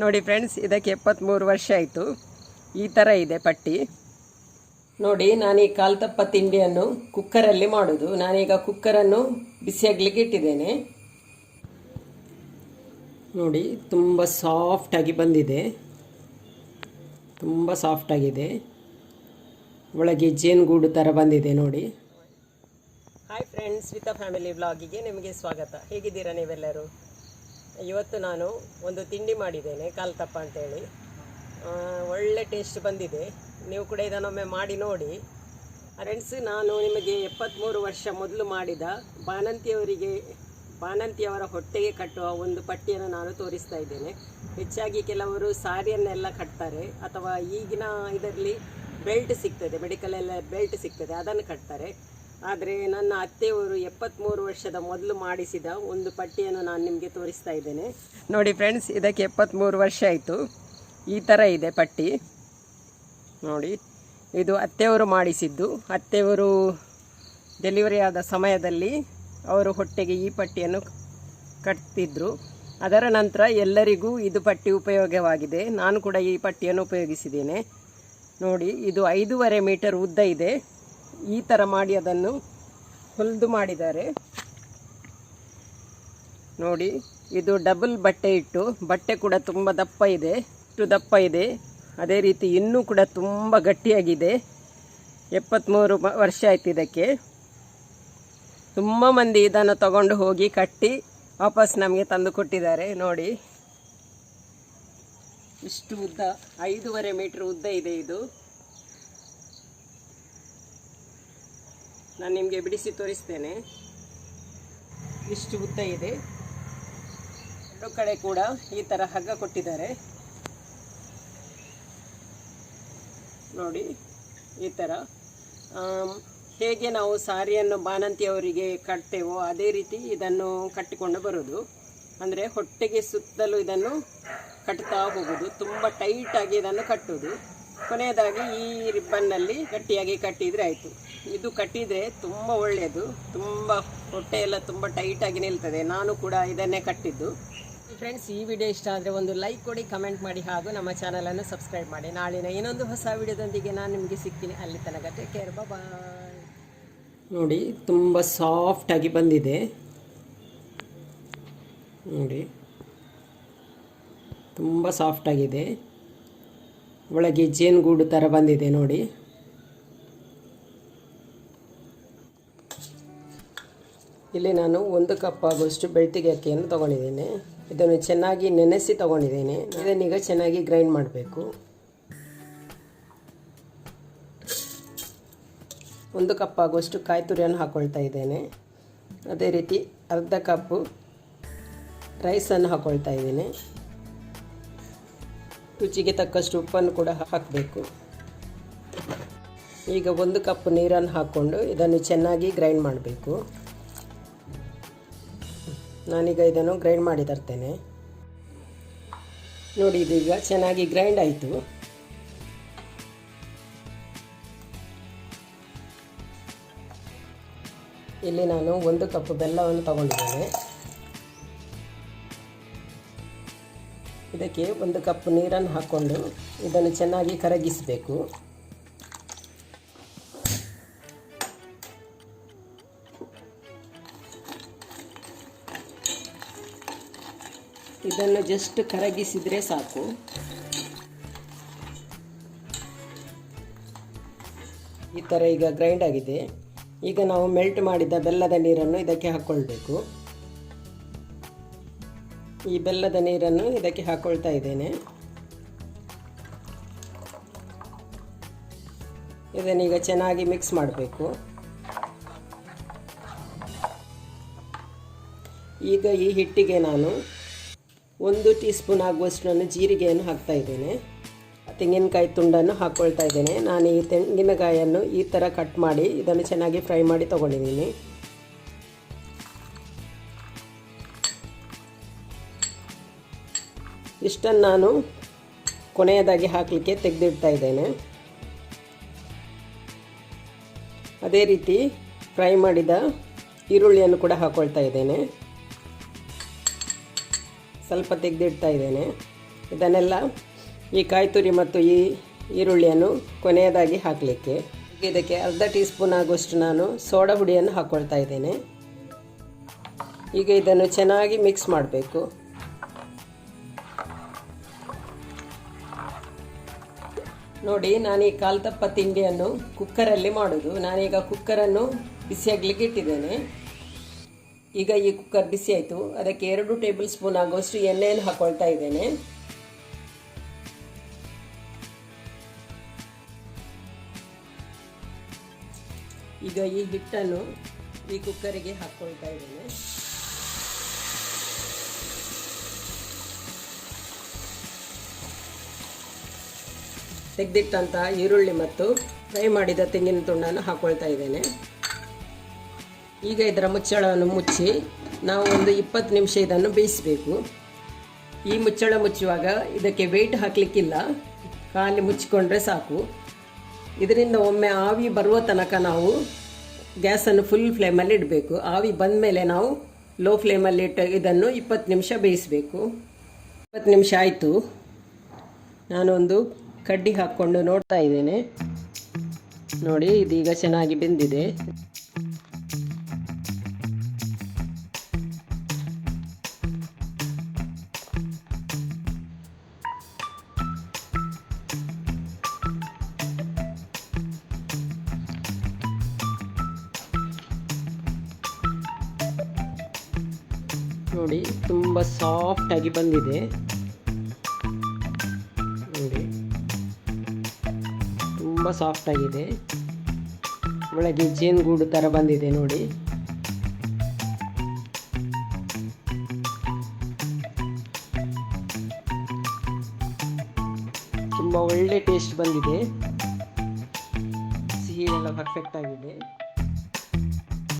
ನೋಡಿ ಫ್ರೆಂಡ್ಸ್, ಇದಕ್ಕೆ 73 ವರ್ಷ ಆಯಿತು. ಈ ಥರ ಇದೆ ಪಟ್ಟಿ. ನೋಡಿ, ನಾನು ಈ ಕಾಲ್ತಪ್ಪ ತಿಂಡಿಯನ್ನು ಕುಕ್ಕರಲ್ಲಿ ಮಾಡೋದು. ನಾನೀಗ ಕುಕ್ಕರನ್ನು ಬಿಸಿಯಾಗಲಿಕ್ಕೆ ಇಟ್ಟಿದ್ದೇನೆ. ನೋಡಿ, ತುಂಬ ಸಾಫ್ಟಾಗಿ ಬಂದಿದೆ, ತುಂಬ ಸಾಫ್ಟಾಗಿದೆ. ಒಳಗೆ ಜೇನುಗೂಡು ಥರ ಬಂದಿದೆ ನೋಡಿ. ಹಾಯ್ ಫ್ರೆಂಡ್ಸ್, ವಿತ್ ಫ್ಯಾಮಿಲಿ ವ್ಲಾಗಿಗೆ ನಿಮಗೆ ಸ್ವಾಗತ. ಹೇಗಿದ್ದೀರಾ ನೀವೆಲ್ಲರೂ? ಇವತ್ತು ನಾನು ಒಂದು ತಿಂಡಿ ಮಾಡಿದ್ದೇನೆ, ಕಾಲ್ತಪ್ಪ ಅಂತೇಳಿ. ಒಳ್ಳೆ ಟೇಸ್ಟ್ ಬಂದಿದೆ. ನೀವು ಕೂಡ ಇದನ್ನೊಮ್ಮೆ ಮಾಡಿ ನೋಡಿ ಫ್ರೆಂಡ್ಸ್. ನಾನು ನಿಮಗೆ 73 ವರ್ಷ ಮೊದಲು ಮಾಡಿದ ಬಾಣಂತಿಯವರ ಹೊಟ್ಟೆಗೆ ಕಟ್ಟುವ ಒಂದು ಪಟ್ಟಿಯನ್ನು ನಾನು ತೋರಿಸ್ತಾ ಇದ್ದೇನೆ. ಹೆಚ್ಚಾಗಿ ಕೆಲವರು ಸಾರಿಯನ್ನೆಲ್ಲ ಕಟ್ತಾರೆ, ಅಥವಾ ಈಗಿನ ಇದರಲ್ಲಿ ಬೆಲ್ಟ್ ಸಿಗ್ತದೆ, ಮೆಡಿಕಲೆಲ್ಲ ಬೆಲ್ಟ್ ಸಿಗ್ತದೆ, ಅದನ್ನು ಕಟ್ತಾರೆ. ಆದರೆ ನನ್ನ ಅತ್ತೆಯವರು 73 ವರ್ಷದ ಮೊದಲು ಮಾಡಿಸಿದ ಒಂದು ಪಟ್ಟಿಯನ್ನು ನಾನು ನಿಮಗೆ ತೋರಿಸ್ತಾ ಇದ್ದೇನೆ. ನೋಡಿ ಫ್ರೆಂಡ್ಸ್, ಇದಕ್ಕೆ 73 ವರ್ಷ ಆಯಿತು. ಈ ಥರ ಇದೆ ಪಟ್ಟಿ ನೋಡಿ. ಇದು ಅತ್ತೆಯವರು ಮಾಡಿಸಿದ್ದು. ಅತ್ತೆಯವರು ಡೆಲಿವರಿ ಆದ ಸಮಯದಲ್ಲಿ ಅವರು ಹೊಟ್ಟೆಗೆ ಈ ಪಟ್ಟಿಯನ್ನು ಕಟ್ತಿದ್ರು. ಅದರ ನಂತರ ಎಲ್ಲರಿಗೂ ಇದು ಪಟ್ಟಿ ಉಪಯೋಗವಾಗಿದೆ. ನಾನು ಕೂಡ ಈ ಪಟ್ಟಿಯನ್ನು ಉಪಯೋಗಿಸಿದ್ದೇನೆ. ನೋಡಿ, ಇದು 5.5 ಮೀಟರ್ ಉದ್ದ ಇದೆ. ಈ ಥರ ಮಾಡಿ ಅದನ್ನು ಹೊಲಿದು ಮಾಡಿದ್ದಾರೆ ನೋಡಿ. ಇದು ಡಬಲ್ ಬಟ್ಟೆ ಇಟ್ಟು, ಬಟ್ಟೆ ಕೂಡ ತುಂಬ ದಪ್ಪ ಇದೆ, ಇಷ್ಟು ದಪ್ಪ ಇದೆ. ಅದೇ ರೀತಿ ಇನ್ನೂ ಕೂಡ ತುಂಬ ಗಟ್ಟಿಯಾಗಿದೆ. 73 ವರ್ಷ ಆಯ್ತು ಇದಕ್ಕೆ. ತುಂಬ ಮಂದಿ ಇದನ್ನು ತಗೊಂಡು ಹೋಗಿ ಕಟ್ಟಿ ವಾಪಸ್ ನಮಗೆ ತಂದು ಕೊಟ್ಟಿದ್ದಾರೆ ನೋಡಿ. ಇಷ್ಟು ಉದ್ದ, 5.5 ಮೀಟರ್ ಉದ್ದ ಇದೆ ಇದು. ನಾನು ನಿಮಗೆ ಬಿಡಿಸಿ ತೋರಿಸ್ತೇನೆ. ಇಷ್ಟು ಉದ್ದ ಇದೆ. ಎರಡು ಕಡೆ ಕೂಡ ಈ ಥರ ಹಗ್ಗ ಕೊಟ್ಟಿದ್ದಾರೆ ನೋಡಿ. ಈ ಥರ ಹೇಗೆ ನಾವು ಸಾರಿಯನ್ನು ಬಾಣಂತಿಯವರಿಗೆ ಕಟ್ತೇವೋ ಅದೇ ರೀತಿ ಇದನ್ನು ಕಟ್ಟಿಕೊಂಡು ಬರೋದು. ಅಂದರೆ ಹೊಟ್ಟೆಗೆ ಸುತ್ತಲೂ ಇದನ್ನು ಕಟ್ತಾ ಹೋಗೋದು. ತುಂಬ ಟೈಟಾಗಿ ಇದನ್ನು ಕಟ್ಟೋದು. ಕೊನೆಯದಾಗಿ ಈ ರಿಬ್ಬನ್ನಲ್ಲಿ ಗಟ್ಟಿಯಾಗಿ ಕಟ್ಟಿದರೆ ಆಯಿತು. ಇದು ಕಟ್ಟಿದರೆ ತುಂಬ ಒಳ್ಳೆಯದು. ತುಂಬ ಹೊಟ್ಟೆಯೆಲ್ಲ ತುಂಬ ಟೈಟಾಗಿ ನಿಲ್ತದೆ. ನಾನು ಕೂಡ ಇದನ್ನೇ ಕಟ್ಟಿದ್ದು. ಫ್ರೆಂಡ್ಸ್, ಈ ವಿಡಿಯೋ ಇಷ್ಟ ಆದರೆ ಒಂದು ಲೈಕ್ ಕೊಡಿ, ಕಮೆಂಟ್ ಮಾಡಿ, ಹಾಗೂ ನಮ್ಮ ಚಾನಲನ್ನು ಸಬ್ಸ್ಕ್ರೈಬ್ ಮಾಡಿ. ನಾಳಿನ ಇನ್ನೊಂದು ಹೊಸ ವಿಡಿಯೋದೊಂದಿಗೆ ನಾನು ನಿಮಗೆ ಸಿಗ್ತೀನಿ. ಅಲ್ಲಿ ತನಕ ಟೇಕ್ ಕೇರ್, ಬಾಯ್. ನೋಡಿ, ತುಂಬ ಸಾಫ್ಟಾಗಿ ಬಂದಿದೆ ನೋಡಿ, ತುಂಬ ಸಾಫ್ಟಾಗಿದೆ. ಒಳಗೆ ಜೇನುಗೂಡು ಥರ ಬಂದಿದೆ ನೋಡಿ. ಇಲ್ಲಿ ನಾನು 1 ಕಪ್ ಆಗುವಷ್ಟು ಬೆಳ್ತಿಗೆ ಅಕ್ಕಿಯನ್ನು ತೊಗೊಂಡಿದ್ದೇನೆ. ಇದನ್ನು ಚೆನ್ನಾಗಿ ನೆನೆಸಿ ತೊಗೊಂಡಿದ್ದೇನೆ. ಇದನ್ನೀಗ ಚೆನ್ನಾಗಿ ಗ್ರೈಂಡ್ ಮಾಡಬೇಕು. 1 ಕಪ್ ಆಗುವಷ್ಟು ಕಾಯಿ ತುರಿಯನ್ನು ಹಾಕ್ಕೊಳ್ತಾ ಇದ್ದೇನೆ. ಅದೇ ರೀತಿ ಅರ್ಧ ಕಪ್ಪು ರೈಸನ್ನು ಹಾಕ್ಕೊಳ್ತಾ ಇದ್ದೇನೆ. ರುಚಿಗೆ ತಕ್ಕಷ್ಟು ಉಪ್ಪನ್ನು ಕೂಡ ಹಾಕಬೇಕು. ಈಗ 1 ಕಪ್ ನೀರನ್ನು ಹಾಕ್ಕೊಂಡು ಇದನ್ನು ಚೆನ್ನಾಗಿ ಗ್ರೈಂಡ್ ಮಾಡಬೇಕು. ನಾನೀಗ ಇದನ್ನು ಗ್ರೈಂಡ್ ಮಾಡಿ ತರ್ತೇನೆ ನೋಡಿ. ಇದೀಗ ಚೆನ್ನಾಗಿ ಗ್ರೈಂಡ್ ಆಯಿತು. ಇಲ್ಲಿ ನಾನು 1 ಕಪ್ ಬೆಲ್ಲವನ್ನು ತಗೊಂಡಿದ್ದೇನೆ. ಇದಕ್ಕೆ 1 ಕಪ್ ನೀರನ್ನು ಹಾಕ್ಕೊಂಡು ಇದನ್ನು ಚೆನ್ನಾಗಿ ಕರಗಿಸಬೇಕು. ಇದನ್ನು ಜಸ್ಟ್ ಕರಗಿಸಿದರೆ ಸಾಕು. ಈ ಥರ ಈಗ ಗ್ರೈಂಡ್ ಆಗಿದೆ. ಈಗ ನಾವು ಮೆಲ್ಟ್ ಮಾಡಿದ ಬೆಲ್ಲದ ನೀರನ್ನು ಇದಕ್ಕೆ ಹಾಕ್ಕೊಳ್ಬೇಕು. ಈ ಬೆಲ್ಲದ ನೀರನ್ನು ಇದಕ್ಕೆ ಹಾಕ್ಕೊಳ್ತಾ ಇದ್ದೇನೆ. ಇದನ್ನೀಗ ಚೆನ್ನಾಗಿ ಮಿಕ್ಸ್ ಮಾಡಬೇಕು. ಈಗ ಈ ಹಿಟ್ಟಿಗೆ ನಾನು 1 ಟೀ ಸ್ಪೂನ್ ಆಗುವಷ್ಟು ಜೀರಿಗೆಯನ್ನು ಹಾಕ್ತಾ ಇದ್ದೇನೆ. ತೆಂಗಿನಕಾಯಿ ತುಂಡನ್ನು ಹಾಕ್ಕೊಳ್ತಾ ಇದ್ದೇನೆ. ನಾನು ಈ ತೆಂಗಿನಕಾಯಿಯನ್ನು ಈ ಥರ ಕಟ್ ಮಾಡಿ ಇದನ್ನು ಚೆನ್ನಾಗಿ ಫ್ರೈ ಮಾಡಿ ತೊಗೊಂಡಿದ್ದೀನಿ. ಇಷ್ಟನ್ನು ನಾನು ಕೊನೆಯದಾಗಿ ಹಾಕಲಿಕ್ಕೆ ತೆಗೆದಿಡ್ತಾ ಇದ್ದೇನೆ. ಅದೇ ರೀತಿ ಫ್ರೈ ಮಾಡಿದ ಈರುಳ್ಳಿಯನ್ನು ಕೂಡ ಹಾಕ್ಕೊಳ್ತಾ ಇದ್ದೇನೆ. ಸ್ವಲ್ಪ ತೆಗೆದಿಡ್ತಾ ಇದ್ದೇನೆ. ಇದನ್ನೆಲ್ಲ ಈ ಕಾಯಿ ತುರಿ ಮತ್ತು ಈ ಈರುಳ್ಳಿಯನ್ನು ಕೊನೆಯದಾಗಿ ಹಾಕಲಿಕ್ಕೆ. ಇದಕ್ಕೆ ಅರ್ಧ ಟೀ ಸ್ಪೂನ್ ಆಗುವಷ್ಟು ನಾನು ಸೋಡಾ ಹುಡಿಯನ್ನು ಹಾಕ್ಕೊಳ್ತಾ ಇದ್ದೇನೆ. ಈಗ ಇದನ್ನು ಚೆನ್ನಾಗಿ ಮಿಕ್ಸ್ ಮಾಡಬೇಕು. ನೋಡಿ, ನಾನು ಈ ಕಾಲು ತಪ್ಪ ತಿಂಡಿಯನ್ನು ಕುಕ್ಕರಲ್ಲಿ ಮಾಡೋದು. ನಾನೀಗ ಕುಕ್ಕರನ್ನು ಬಿಸಿಯಾಗಲಿಕ್ಕೆ ಇಟ್ಟಿದ್ದೇನೆ. ಈಗ ಈ ಕುಕ್ಕರ್ ಬಿಸಿ ಆಯಿತು. ಅದಕ್ಕೆ 2 ಟೇಬಲ್ ಸ್ಪೂನ್ ಆಗುವಷ್ಟು ಎಣ್ಣೆಯನ್ನು ಹಾಕ್ಕೊಳ್ತಾ ಇದ್ದೇನೆ. ಈಗ ಈ ಹಿಟ್ಟನ್ನು ಈ ಕುಕ್ಕರಿಗೆ ಹಾಕ್ಕೊಳ್ತಾ ಇದ್ದೇನೆ. ತೆಗೆದಿಟ್ಟಂಥ ಈರುಳ್ಳಿ ಮತ್ತು ಫ್ರೈ ಮಾಡಿದ ತೆಂಗಿನ ತುಂಡನ್ನು ಹಾಕ್ಕೊಳ್ತಾ ಇದ್ದೇನೆ. ಈಗ ಇದರ ಮುಚ್ಚಳವನ್ನು ಮುಚ್ಚಿ ನಾವು ಒಂದು 20 ನಿಮಿಷ ಇದನ್ನು ಬೇಯಿಸಬೇಕು. ಈ ಮುಚ್ಚಳ ಮುಚ್ಚುವಾಗ ಇದಕ್ಕೆ ವೆಯ್ಟ್ ಹಾಕಲಿಕ್ಕಿಲ್ಲ, ಖಾಲಿ ಮುಚ್ಚಿಕೊಂಡ್ರೆ ಸಾಕು. ಇದರಿಂದ ಒಮ್ಮೆ ಆವಿ ಬರುವ ತನಕ ನಾವು ಗ್ಯಾಸನ್ನು ಫುಲ್ ಫ್ಲೇಮಲ್ಲಿ ಇಡಬೇಕು. ಆವಿ ಬಂದ ಮೇಲೆ ನಾವು ಲೋ ಫ್ಲೇಮಲ್ಲಿ ಇಟ್ಟು ಇದನ್ನು 20 ನಿಮಿಷ ಬೇಯಿಸಬೇಕು. 20 ನಿಮಿಷ ಆಯಿತು. ನಾನೊಂದು ಕಡ್ಡಿ ಹಾಕ್ಕೊಂಡು ನೋಡ್ತಾ ಇದ್ದೇನೆ. ನೋಡಿ, ಇದೀಗ ಚೆನ್ನಾಗಿ ಬೆಂದಿದೆ. ನೋಡಿ, ತುಂಬ ಸಾಫ್ಟಾಗಿ ಬಂದಿದೆ. ನೋಡಿ, ತುಂಬ ಸಾಫ್ಟಾಗಿದೆ. ಒಳಗೆ ಜೇನುಗೂಡು ಥರ ಬಂದಿದೆ ನೋಡಿ. ತುಂಬ ಒಳ್ಳೆ ಟೇಸ್ಟ್ ಬಂದಿದೆ. ಸಿಹಿ ಎಲ್ಲ ಪರ್ಫೆಕ್ಟ್ ಆಗಿದೆ.